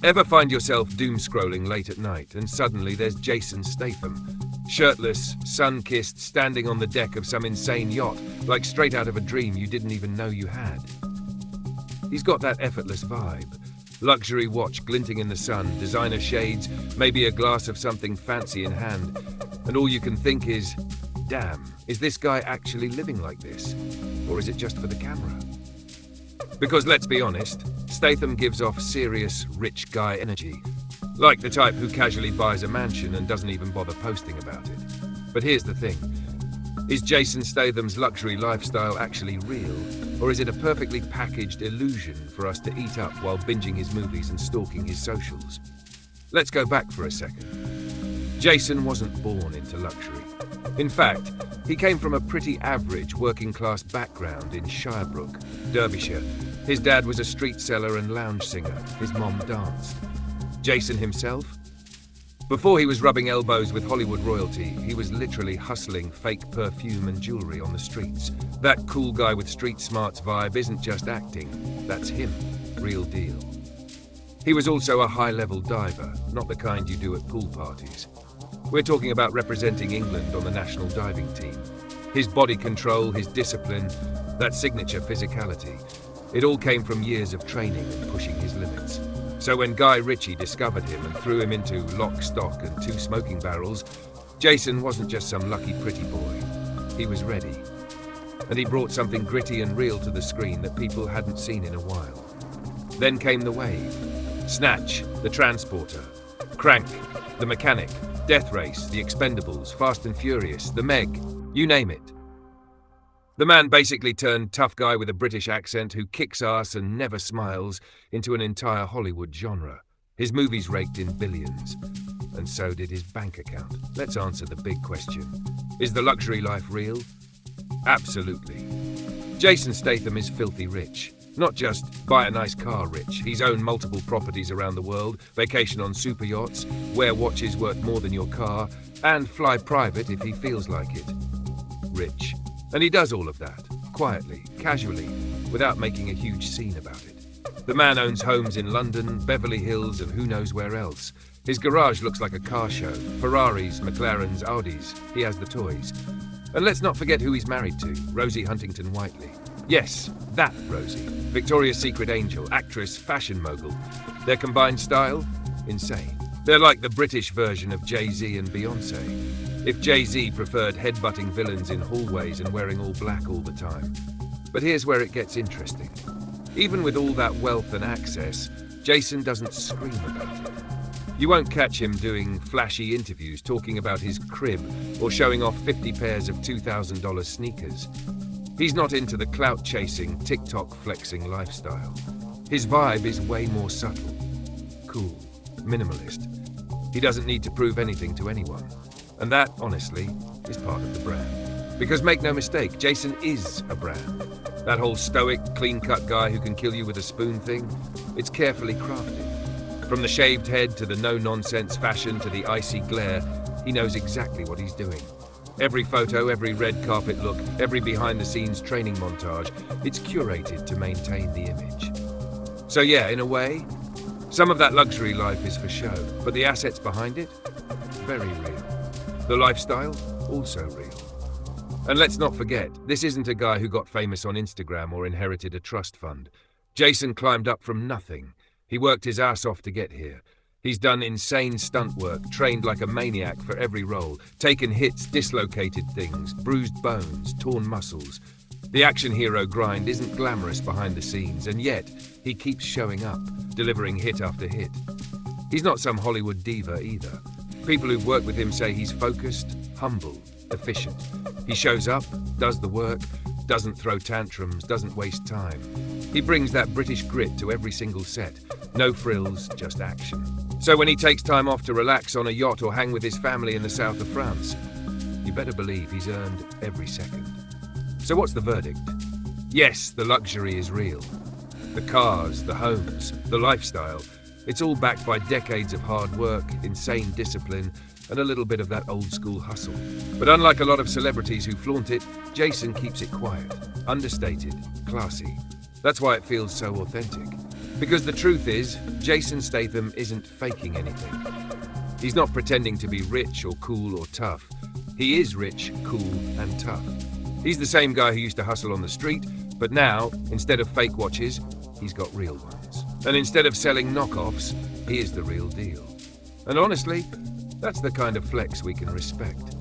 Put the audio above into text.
Ever find yourself doom-scrolling late at night and suddenly there's Jason Statham, shirtless, sun-kissed, standing on the deck of some insane yacht, like straight out of a dream you didn't even know you had? He's got that effortless vibe. Luxury watch glinting in the sun, designer shades, maybe a glass of something fancy in hand, and all you can think is, damn, is this guy actually living like this? Or is it just for the camera? Because let's be honest, Statham gives off serious, rich guy energy. Like the type who casually buys a mansion and doesn't even bother posting about it. But here's the thing. Is Jason Statham's luxury lifestyle actually real? Or is it a perfectly packaged illusion for us to eat up while binging his movies and stalking his socials? Let's go back for a second. Jason wasn't born into luxury. In fact, he came from a pretty average working-class background in Shirebrook, Derbyshire. His dad was a street seller and lounge singer. His mom danced. Jason himself? Before he was rubbing elbows with Hollywood royalty, he was literally hustling fake perfume and jewelry on the streets. That cool guy with street smarts vibe isn't just acting, that's him, real deal. He was also a high-level diver, not the kind you do at pool parties. We're talking about representing England on the national diving team. His body control, his discipline, that signature physicality, it all came from years of training and pushing his limits. So when Guy Ritchie discovered him and threw him into Lock, Stock and Two Smoking Barrels, Jason wasn't just some lucky pretty boy. He was ready. And he brought something gritty and real to the screen that people hadn't seen in a while. Then came The Wave, Snatch, The Transporter, Crank, The Mechanic, Death Race, The Expendables, Fast and Furious, The Meg, you name it. The man basically turned tough guy with a British accent who kicks ass and never smiles into an entire Hollywood genre. His movies raked in billions, and so did his bank account. Let's answer the big question. Is the luxury life real? Absolutely. Jason Statham is filthy rich. Not just buy a nice car rich. He's owned multiple properties around the world, vacation on super yachts, wear watches worth more than your car, and fly private if he feels like it. Rich. And he does all of that, quietly, casually, without making a huge scene about it. The man owns homes in London, Beverly Hills, and who knows where else. His garage looks like a car show. Ferraris, McLarens, Audis. He has the toys. And let's not forget who he's married to, Rosie Huntington-Whiteley. Yes, that Rosie. Victoria's Secret angel, actress, fashion mogul. Their combined style? Insane. They're like the British version of Jay-Z and Beyoncé. If Jay-Z preferred headbutting villains in hallways and wearing all black all the time. But here's where it gets interesting. Even with all that wealth and access, Jason doesn't scream about it. You won't catch him doing flashy interviews talking about his crib or showing off 50 pairs of $2,000 sneakers. He's not into the clout-chasing, TikTok-flexing lifestyle. His vibe is way more subtle, cool, minimalist. He doesn't need to prove anything to anyone. And that, honestly, is part of the brand. Because make no mistake, Jason is a brand. That whole stoic, clean-cut guy who can kill you with a spoon thing, it's carefully crafted. From the shaved head to the no-nonsense fashion to the icy glare, he knows exactly what he's doing. Every photo, every red carpet look, every behind-the-scenes training montage, it's curated to maintain the image. So yeah, in a way, some of that luxury life is for show, but the assets behind it, very real. The lifestyle, also real. And let's not forget, this isn't a guy who got famous on Instagram or inherited a trust fund. Jason climbed up from nothing. He worked his ass off to get here. He's done insane stunt work, trained like a maniac for every role, taken hits, dislocated things, bruised bones, torn muscles. The action hero grind isn't glamorous behind the scenes, and yet he keeps showing up, delivering hit after hit. He's not some Hollywood diva either. People who've worked with him say he's focused, humble, efficient. He shows up, does the work, doesn't throw tantrums, doesn't waste time. He brings that British grit to every single set. No frills, just action. So when he takes time off to relax on a yacht or hang with his family in the south of France, you better believe he's earned every second. So what's the verdict? Yes, the luxury is real. The cars, the homes, the lifestyle, it's all backed by decades of hard work, insane discipline, and a little bit of that old-school hustle. But unlike a lot of celebrities who flaunt it, Jason keeps it quiet, understated, classy. That's why it feels so authentic. Because the truth is, Jason Statham isn't faking anything. He's not pretending to be rich or cool or tough. He is rich, cool, and tough. He's the same guy who used to hustle on the street, but now, instead of fake watches, he's got real ones. And instead of selling knockoffs, he is the real deal. And honestly, that's the kind of flex we can respect.